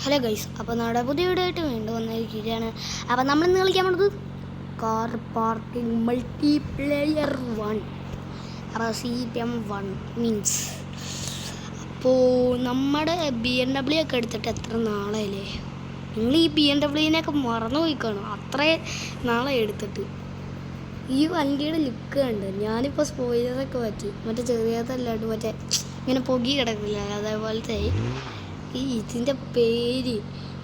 Hello guys, അപ്പോൾ നമ്മുടെ പുതിയ വീഡിയോ ആയിട്ട് വീണ്ടും വന്നിരിക്കുകയാണ്. അപ്പോൾ നമ്മളിന്ന് കളിക്കാൻ പോകുന്നത് കാർ പാർക്കിംഗ് മൾട്ടിപ്ലെയർ 1. അപ്പോൾ CPM1 മീൻസ് അപ്പോൾ നമ്മുടെ BMW ഒക്കെ എടുത്തിട്ട് എത്ര നാളായില്ലേ? നിങ്ങൾ ഈ BMWനെയൊക്കെ മറന്നു പോയിക്കാണും, അത്രയും നാളെ എടുത്തിട്ട്. ഈ വണ്ടിയുടെ ലുക്ക് ഉണ്ട്. ഞാനിപ്പോൾ സ്പോയിലറൊക്കെ പറ്റി, മറ്റേ ചെറിയതല്ലാണ്ട് മറ്റേ ഇങ്ങനെ പൊങ്ങി കിടക്കില്ല, അതേപോലത്തെ ഇതിൻ്റെ പേര്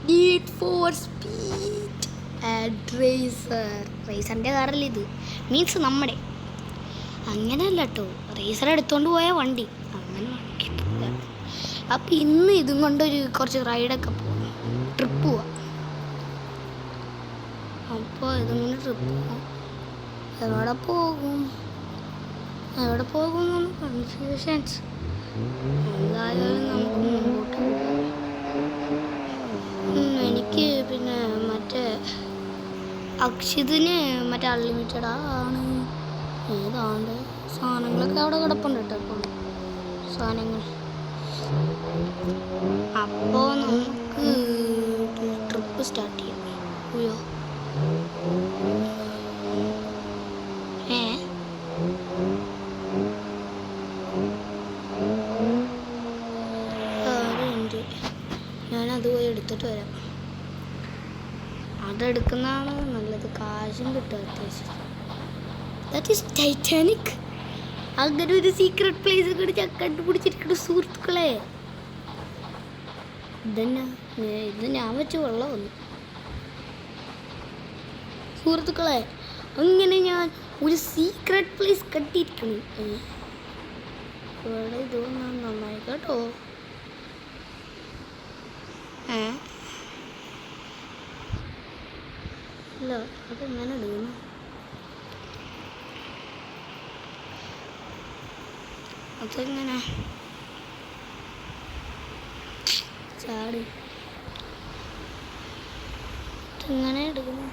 നീഡ് ഫോർ സ്പീഡ് ആൻഡ് റേസറിൻ്റെ കാറല്ലേ ഇത്? മീൻസ് നമ്മുടെ അങ്ങനെയല്ല കേട്ടോ, റേസർ എടുത്തുകൊണ്ട് പോയ വണ്ടി അങ്ങനെ വണ്ടി. അപ്പം ഇന്ന് ഇതും കൊണ്ടൊരു കുറച്ച് റൈഡൊക്കെ പോകും, ട്രിപ്പ് പോവാം. അപ്പോൾ ഇതും കൊണ്ട് ട്രിപ്പ് പോകാം. എവിടെ പോകും കൺഫ്യൂഷൻസ്. എന്തായാലും നമുക്ക് മുമ്പോട്ട് പോകാം. എനിക്ക് പിന്നെ മറ്റേ അക്ഷിതിന് മറ്റേ അൺലിമിറ്റഡ് ആണ്. ഏതാണ്ട് സാധനങ്ങളൊക്കെ അവിടെ കിടപ്പുണ്ട് കേട്ടോ. അപ്പം സാധനങ്ങൾ അപ്പോൾ നമുക്ക് ട്രിപ്പ് സ്റ്റാർട്ട് ചെയ്യാം. അയ്യോ ഞാനത് പോയി എടുത്തിട്ട് വരാം. അതെടുക്കുന്നതാണ് നല്ലത്, കാശും കിട്ടും അത്യാവശ്യം. That is Titanic. അങ്ങനെ ഒരു സീക്രട്ട് പ്ലേസ് കൂടി ഞാൻ കണ്ടുപിടിച്ചിരിക്കുന്നു സുഹൃത്തുക്കളെ. ഇത് ഞാൻ വെച്ച് വെള്ളമൊന്നു സുഹൃത്തുക്കളെ. അങ്ങനെ ഞാൻ ഒരു സീക്രട്ട് പ്ലേസ് കണ്ടിരിക്കുന്നു. ഇവിടെ ഇതൊന്നും നന്നായി കേട്ടോ. അല്ല, അതെങ്ങനെ എടുക്കുന്നു? അതെങ്ങനെ ചാടി ഇങ്ങനെ എടുക്കുന്നു?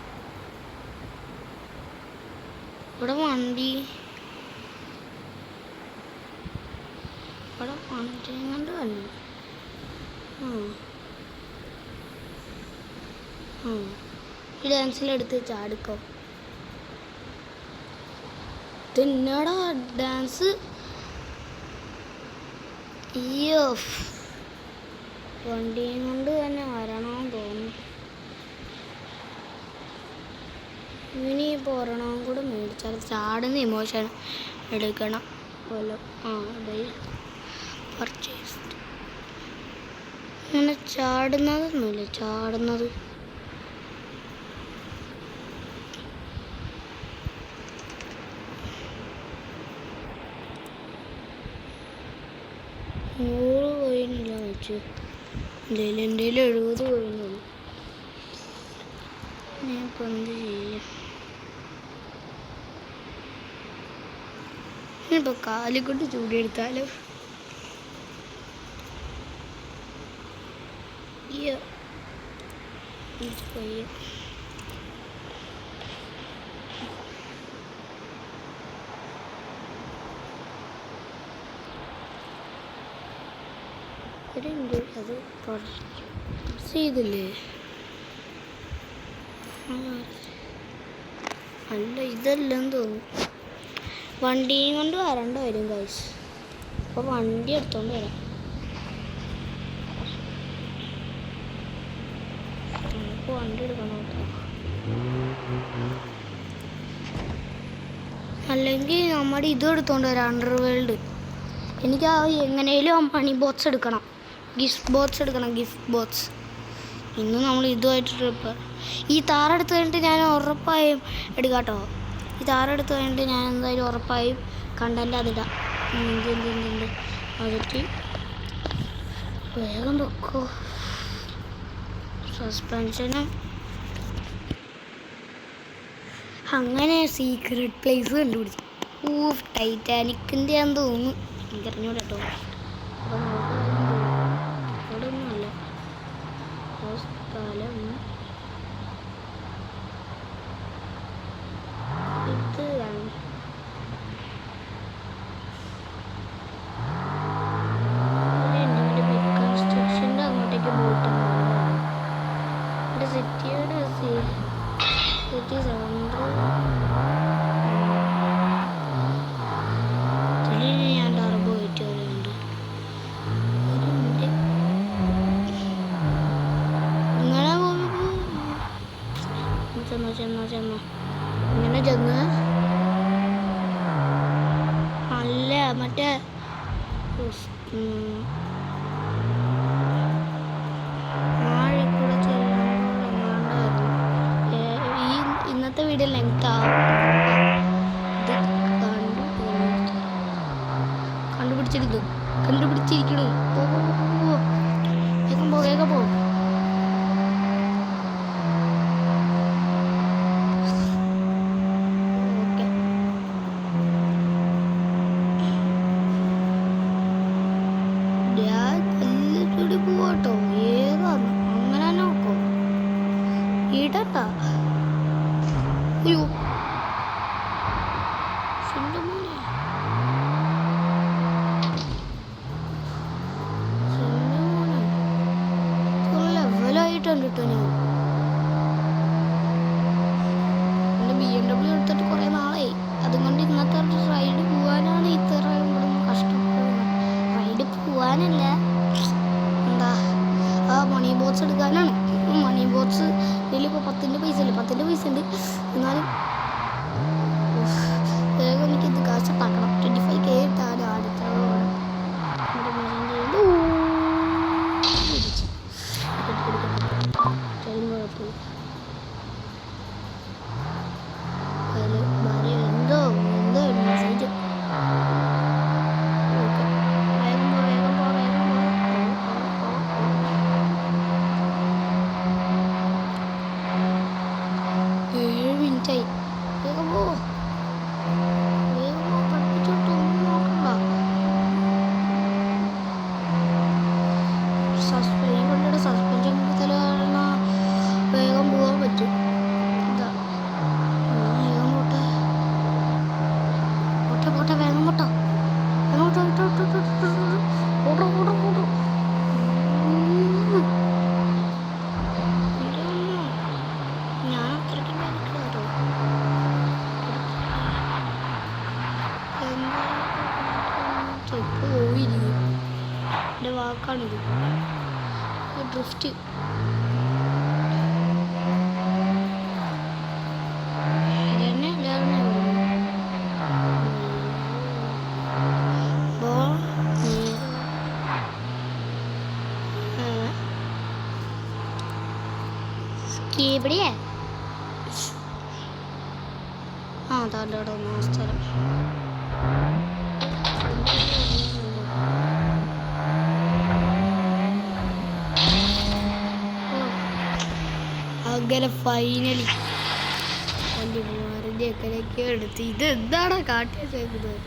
ഇവിടെ വണ്ടി കണ്ട് കണ്ടു. ഈ ഡാൻസിലെടുത്ത് ചാടിക്കോ. തിന്നടാ ഡാൻസ്. അയ്യോ, വണ്ടിയും കൊണ്ട് തന്നെ വരണമെന്ന് തോന്നുന്നു. ഇനിയിപ്പോൾ ഒരെണ്ണം കൂടെ മേടിച്ചാൽ ചാടുന്ന ഇമോഷൻ എടുക്കണം പോലെ. പർച്ചേസ് അങ്ങനെ ചാടുന്നതൊന്നുമില്ല. ചാടുന്നത് $100 കോയിനില്ല വെച്ചു. എൻ്റെ 70 കോയിനുള്ളൂ. ഞാനിപ്പോൾ എന്ത് ചെയ്യാം? ഇപ്പോൾ കാലിക്കൊണ്ട് ചൂടിയെടുത്താലോ? അത് ചെയ്തില്ലേ? അല്ല, ഇതെല്ലാം തോന്നുന്നു. വണ്ടിയും കൊണ്ട് വരണ്ട വരും ഗൈസ്. അപ്പോൾ വണ്ടി എടുത്തോണ്ട് വരാം. നമുക്ക് വണ്ടി എടുക്കണം കേട്ടോ. അല്ലെങ്കിൽ നമ്മുടെ ഇതും എടുത്തോണ്ട് വരാം, അണ്ടർവേൾഡ്. എനിക്ക് എങ്ങനെയും മണി ബോക്സ് എടുക്കണം, ഗിഫ്റ്റ് ബോക്സ്. ഇന്ന് നമ്മൾ ഇതുമായിട്ട് ട്രിപ്പ്. ഈ താറെടുത്ത് കഴിഞ്ഞിട്ട് ഞാൻ ഉറപ്പായും എടുക്കാം കേട്ടോ. ഈ താറെടുത്ത് കഴിഞ്ഞിട്ട് ഞാൻ എന്തായാലും ഉറപ്പായും കണ്ടന്റ് അതിടാം. അതിട്ട് വേഗം വെക്കോ. സസ്പെൻഷനും അങ്ങനെ സീക്രട്ട് പ്ലേസ് കണ്ടുപിടിച്ചു. ടൈറ്റാനിക്കിൻ്റെ ആണെന്ന് തോന്നുന്നു, എനിക്കറിഞ്ഞൂടെ കേട്ടോ. അപ്പോൾ അവിടെ ഒന്നുമല്ല സ്ഥലം. ഇത് കൺസ്ട്രക്ഷൻ്റെ അങ്ങോട്ടേക്ക് പോയിട്ടുണ്ട്. ഞാൻ ടർബോ വെയിറ്റ് വരുന്നുണ്ട്. ഇങ്ങനെ ചെന്നോ ഇങ്ങനെ ചെന്ന് അല്ല മറ്റേ ആഴക്കൂടെ ഈ ഇന്നത്തെ വീഡിയോ ലെങ്ത് ആവും. കണ്ടുപിടിച്ചിരിക്കണു. വേഗം പോ. പോവാട്ടോ. ഏതാന്ന് അങ്ങനെ നോക്കോ ഇടണ്ട. അയ്യോ ലെവലായിട്ടുണ്ട് കേട്ടോ. ഞാൻ എൻ്റെ BMW എടുത്തിട്ട് കുറേ നാളായി. അതുകൊണ്ട് ഇന്നത്തെ റൈഡ് പോകാനാണ് ഇത്ര കഷ്ടപ്പെടുന്നത്. റൈഡ് പോകാനല്ല, എന്താ മണി ബോക്സ് എടുക്കാനാണ്. മണി ബോക്സ് ഇതിലിപ്പോൾ 10ൻ്റെ പൈസ ഇല്ല. 10ൻ്റെ പൈസ ഉണ്ട്. എന്നാലും വേഗം എനിക്കിത് കാശ് ഉണ്ടാക്കണം. 25K ഇട്ടാലും അടുത്ത എന്തോ മെസ്സേജ്. സസ്പെൻഷൻ വേഗം പോകാൻ പറ്റും. പോട്ടെ വേഗം പോട്ടോ. ഞാൻ അത്രയ്ക്ക് കേട്ടോ. പോയിരിക്കും. എൻ്റെ വാക്കാണിത്. ഡ്രിഫ്റ്റ് എവിടെയാ? താൻ്റെ അവിടെ സ്ഥലം. അങ്ങനെ ഫൈനലി എൻ്റെ മാറിൻ്റെയൊക്കെ എടുത്ത് ഇത് എന്താണ് കാട്ടിയ ചേക്കുന്നത്?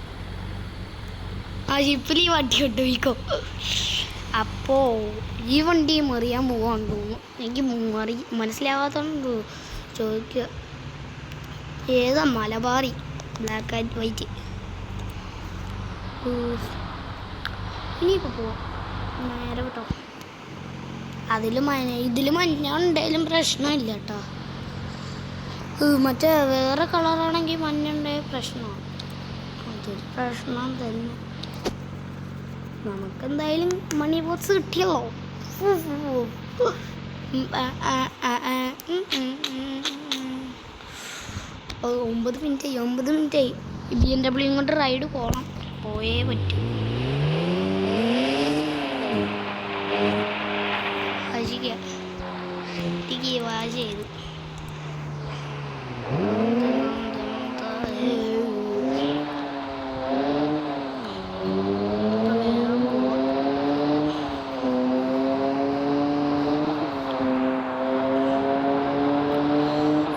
ആ ഷിപ്പിൽ ഈ വണ്ടി കൊണ്ടുപോയിക്കോ. അപ്പോൾ ഈ വണ്ടി മറിയാൻ പോകാൻ തോന്നുന്നു. എനിക്ക് മനസ്സിലാവാത്തോണ്ട് ചോദിക്കുക. ഏതാ? Malabari black and white. ഇനിയിപ്പോൾ പോവാം നേരെ കേട്ടോ. ഇതിൽ മഞ്ഞ ഉണ്ടായാലും പ്രശ്നമില്ല കേട്ടോ. മറ്റേ വേറെ കളറാണെങ്കിൽ മഞ്ഞ ഉണ്ടായ പ്രശ്നമാണ്. അതൊരു പ്രശ്നം തന്നെ. നമുക്കെന്തായാലും മണി ബോക്സ് കിട്ടിയല്ലോ. 9 മിനിറ്റായി. BMW കൊണ്ട് റൈഡ് പോകണം. പോയേ പറ്റൂ. വാശ ചെയ്തു.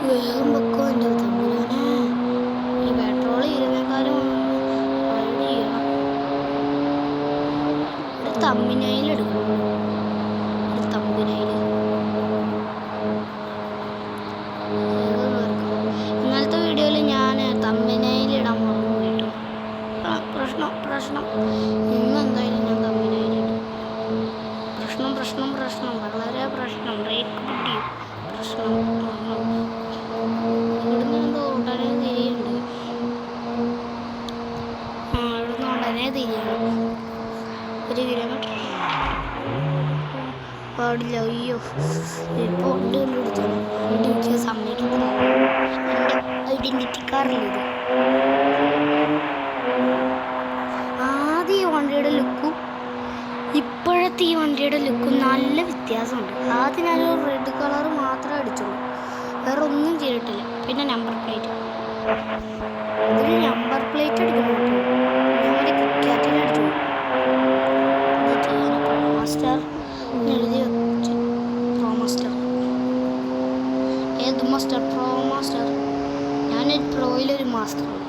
വേഗം വെക്കോ എൻ്റെ തമ്പുരാനെ. ഈ പെട്രോൾ ഇരുന്നേക്കാളും റൈഡ് ചെയ്യണം. ഒരു തമ്മിനയിൽ എടുക്കണം. ഒരു തമ്മിനയിൽ ഇന്നലത്തെ വീഡിയോയിൽ ഞാൻ തമ്മിനയിലിടാൻ മറന്നു പോയിട്ടു. പ്രശ്നം ഇന്ന് എന്തായാലും ഞാൻ തമ്മിനയിലിടും. പ്രശ്നം വളരെ പ്രശ്നം. ബ്രേക്ക് പിടിയും പ്രശ്നം. പാടില്ല. അയ്യോ, ഇപ്പോൾ വണ്ടി കണ്ടുപിടിച്ചാണ് വണ്ടി വിളിക്കാൻ സമ്മതിക്കത്തില്ല. എൻ്റെ ഐഡൻറ്റിറ്റി കാർഡില്ല ഇത്. ആദ്യം ഈ വണ്ടിയുടെ ലുക്കും ഇപ്പോഴത്തെ ഈ വണ്ടിയുടെ ലുക്കും നല്ല വ്യത്യാസമുണ്ട്. ആദ്യം ഞാനൊരു റെഡ് കളർ മാത്രമേ അടിച്ചുള്ളൂ, വേറെ ഒന്നും ചെയ്തിട്ടില്ല. പിന്നെ നമ്പർ പ്ലേറ്റ്, ഇതിന് നമ്പർ പ്ലേറ്റ് അടിക്കണം കേട്ടോ. ഞാൻ കിക്കാറ്റിൽ അടിച്ചു മാസ്റ്റർ എഴുതി വെച്ചു. പ്രോ മാസ്റ്റർ ഏത് മാസ്റ്റർ? Pro master. ഞാനൊരു പ്രോയിലൊരു മാസ്റ്ററാണ്.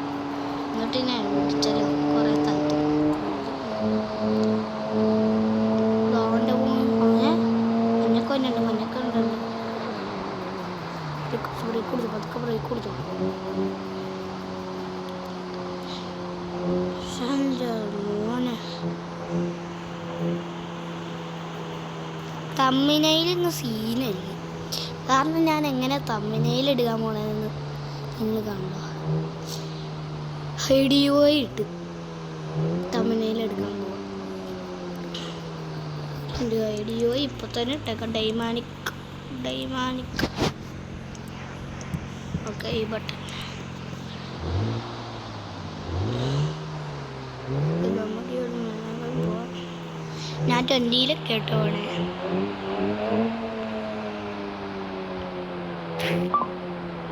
എന്നിട്ട് ഞാൻ വിളിച്ചല്ലോ കുറേ സ്ഥലത്ത് ഗവൺമെൻറ് അങ്ങനെ മഞ്ഞൊക്കെ തന്നെയുണ്ട്. മഞ്ഞൊക്കെ ഉണ്ടല്ലോ. ബ്രേക്ക് കൊടുത്തു, പതുക്കെ ബ്രേക്ക് കൊടുത്തു. മോനെ തമ്മിനയിൽ ഇന്ന് സീനല്ല. കാരണം ഞാൻ എങ്ങനെ തമ്മിനയിൽ എടുക്കാൻ പോണതെന്ന് നിങ്ങൾ കാണുക. ഐഡിയോ ഇട്ട് തമ്മിനയിൽ എടുക്കാൻ പോവാം. ഐഡിയോ ഇപ്പം തന്നെ ഇട്ടേക്കാം. ഡൈമാനിക് ഓക്കെ. ഈ ബട്ടൺ ഞാൻ 20-ലൊക്കെ കേട്ടോ വേണേ.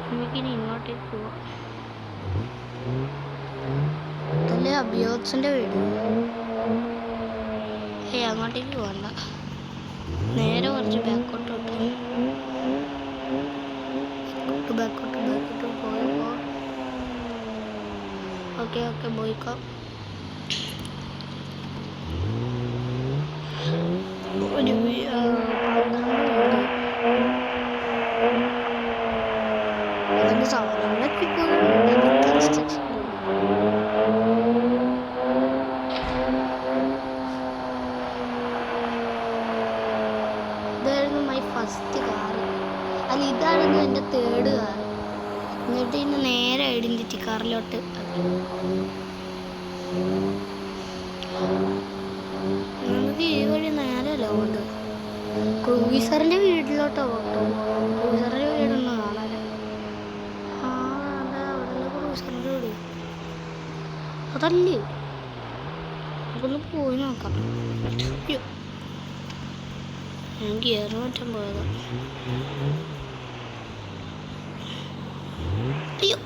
നമുക്കിനി ഇങ്ങോട്ടേക്ക് പോവാം. അതല്ലേ അബിയോത്സിൻ്റെ വീട്. അങ്ങോട്ടേക്ക് പോകണ്ട, നേരെ കുറച്ച് ബാക്കോട്ട് പോയിക്കോ. ഓക്കെ പോയിക്കോ. ഒരു അതിൻ്റെ സാധനങ്ങളൊക്കെ ഇതായിരുന്നു മൈ ഫസ്റ്റ് കാറ്. അല്ല, ഇതായിരുന്നു എൻ്റെ 3rd കാറ്. എന്നിട്ട് ഇന്ന് നേരെ ഐഡൻറ്റിറ്റി കാറിലോട്ട് നമുക്ക് ഈ വഴി നേരല്ല കൊണ്ട് ക്രൂയിസറിൻ്റെ വീട്ടിലോട്ടോ പോട്ടോ. ക്രൂയിസറിൻ്റെ വീടൊന്നും കാണാൻ. അവിടെ ക്രൂയിസറിൻ്റെ വീട് അതല്ലേ. നമുക്കൊന്ന് പോയി നോക്കാം. അയ്യോ, ഞാൻ ഗിയർ മാറ്റാൻ പോയതാ. അയ്യോ,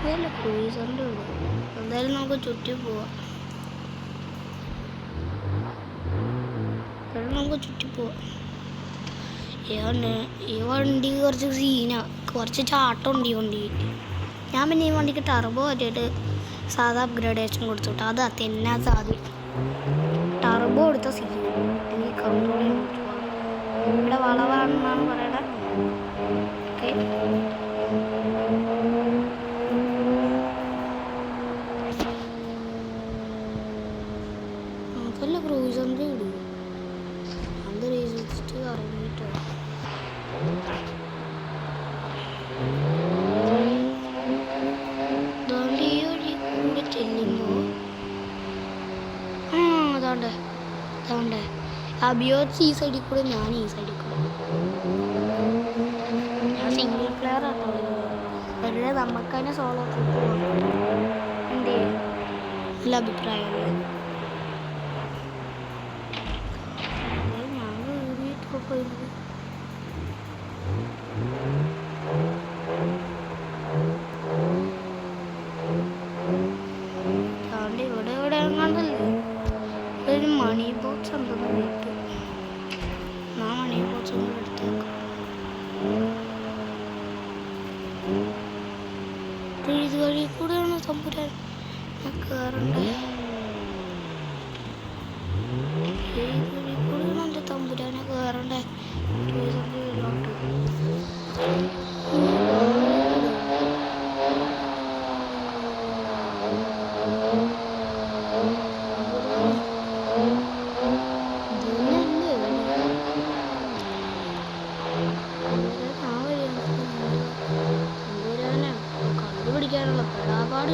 അതല്ല ക്രൂയിസറിൻ്റെ വീട്. എന്തായാലും നമുക്ക് ചുറ്റി പോവാം. ഈ വണ്ടി കുറച്ച് സീനാ, കുറച്ച് ചാട്ടമുണ്ട് ഈ വണ്ടി. ഞാൻ പിന്നെ ഈ വണ്ടിക്ക് ടർബോ ആയിട്ട് സാധാ അപ്ഗ്രേഡേഷൻ കൊടുത്തുവിട്ടു. അത് തന്നെ സാധ്യം ടർബോ കൊടുത്ത സീൻ എനിക്ക് കൺട്രോൾ ചെയ്യാൻ പറ്റുമോ. ഇവിടെ വളവാണെന്നാണ് പറയണത്. ഓക്കെ, നമുക്കല്ല ക്രൂയിസറിൻ്റെ വീട്. അത് റീസിസ്റ്റ് ഇറങ്ങിയിട്ടോ. ഈ വഴി കൂടെ ചെല്ലുമ്പോൾ അതാണ്ട് അബിയോസ് ഈ സൈഡിൽ കൂടെ, ഞാൻ ഈ സൈഡിൽ കൂടെ. ഞാൻ സിംഗിൾ പ്ലെയർ ആട്ടോ. വെറുതെ നമുക്ക് തന്നെ സോളോ ട്രിപ്പ് പോകാം. എൻ്റെ നല്ല അഭിപ്രായമല്ലേ. ഞാൻ വീട്ടിൽ പോയത് ഇവിടെ എങ്ങാണ്ടല്ലേ ഒരു മണി ബോക്സ് ഉണ്ടെന്ന് വീട്ടിൽ. ആ മണി ബോക്സ് കൂടെ എടുത്തേക്കാം. ഇത് വഴി കൂടെയാണ് തമ്പുരാൻ കയറണ്ടേ. ഏത് വഴി കൂടെയാണ് എൻ്റെ തമ്പുരാനെ കയറണ്ടേ. വീട്ടിലോട്ട് കണ്ടുപിടിക്കാനുള്ള പെടാപാട്.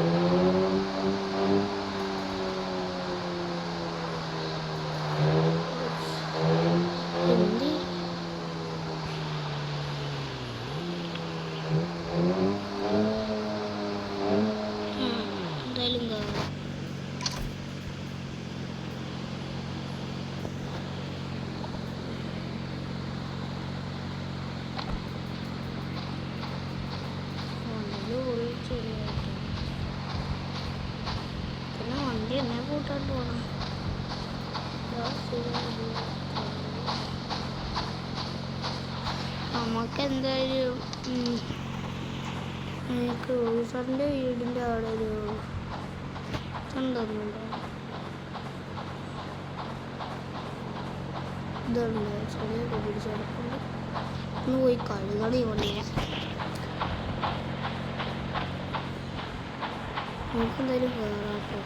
പിന്നെ വണ്ടി എന്നെ കൂട്ടാൻ പോണം. നമുക്ക് എന്തായാലും എനിക്ക് റോസറിൻ്റെ വീടിൻ്റെ അവിടെ ഒരു ഉണ്ടോന്നുണ്ടോ ഇതുണ്ട് ചെടിയൊക്കെ പിടിച്ചെടുക്കുന്നുണ്ട്. ഒന്ന് പോയി കഴുകടി കൊണ്ടേ നമുക്കെന്തായാലും കയറാട്ടോ.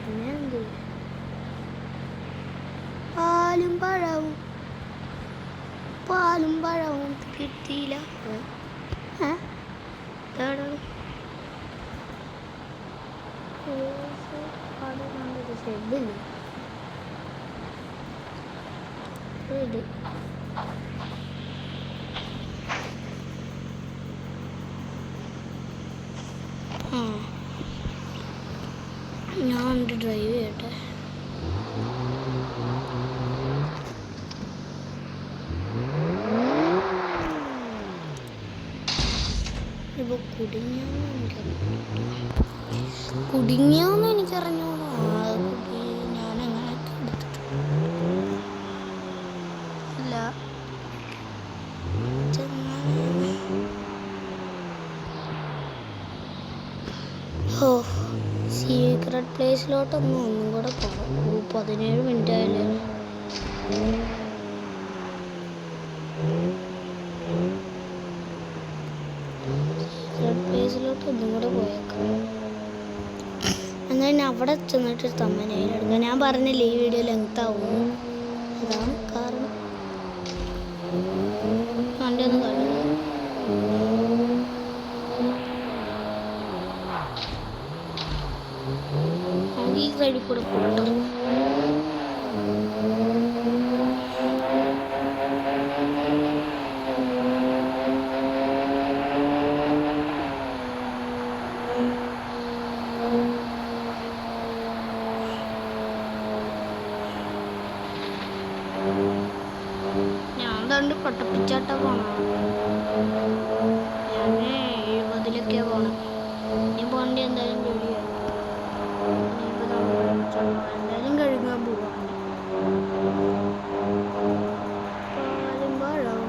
പിന്നെ എന്ത് പാലും പഴവും കിട്ടിയില്ല. ഷെഡില്ല ഷെഡ് ഞാൻ ഡ്രൈവ് ചെയ്യട്ടെ. ഇപ്പോൾ കുടുങ്ങിയോന്ന് എനിക്കറിഞ്ഞോളൂ. ഞാൻ അങ്ങനെയൊക്കെ എടുത്തിട്ടില്ല. ഓ സീക്രട്ട് പ്ലേസിലോട്ടൊന്നും ഒന്നും കൂടെ പോകാം. 17 മിനിറ്റ് ആയില്ലേ. സീക്രട്ട് പ്ലേസിലോട്ട് ഒന്നും കൂടെ പോയേക്കാം. എന്നാൽ അവിടെ ചെന്നിട്ട് തമ്മനയിലെടുക്കാം. ഞാൻ പറഞ്ഞില്ലേ ഈ വീഡിയോ ലെങ്ത് ആവും, അതാണ് കാരണം. വണ്ടി ഒന്ന് കഴുകുക. ഈ സൈഡിൽ കൂടെ പോകട്ടോ. ഞാൻ തണ്ട് പൊട്ടപ്പിച്ചാട്ട പോണം. ഞാൻ 70-ലൊക്കെ പോണം. ഇനി പോകേണ്ടി എന്തായാലും ജോലിയാണ്. എന്തായാലും കഴുകാൻ പോവാണ്. പാലും പഴവും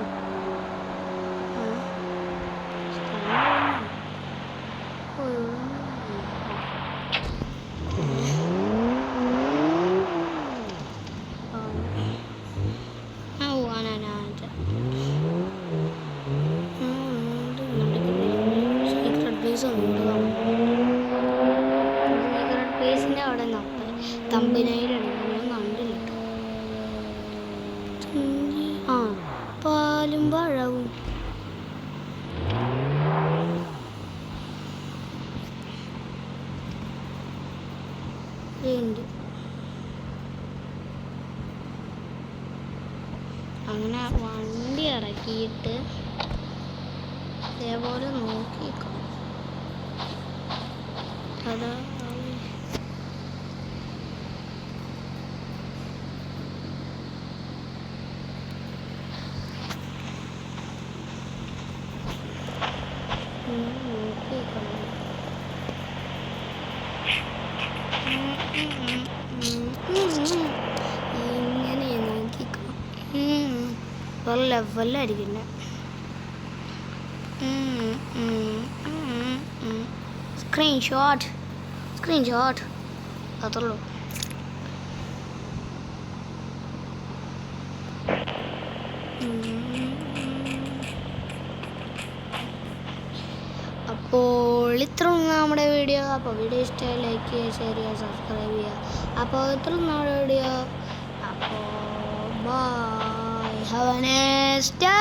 സീക്രട്ട് പ്ലേസിൻ്റെ അവിടെ തമ്പനയിലെടുക്കും. ഞാൻ കണ്ടില്ല. ആ പാലും പഴവും ഉണ്ട്. അങ്ങനെ വണ്ടി ഇറക്കിയിട്ട് ഇതേപോലെ നോക്കിക്കോ. അതാ നോക്കിക്കണം. ഇങ്ങനെ നോക്കിക്കോ. വേറെ ലെവലായിരിക്കില്ല. സ്ക്രീൻഷോട്ട് അതുള്ളൂ. അപ്പോൾ ഇത്രയും നമ്മുടെ വീഡിയോ. അപ്പോൾ വീഡിയോ ഇഷ്ടമായി ലൈക്ക് ചെയ്യുക, ഷെയർ ചെയ്യുക, സബ്സ്ക്രൈബ് ചെയ്യുക. അപ്പോൾ ഇത്രയും നമ്മുടെ വീഡിയോ. അപ്പോൾ bye, have a nice day.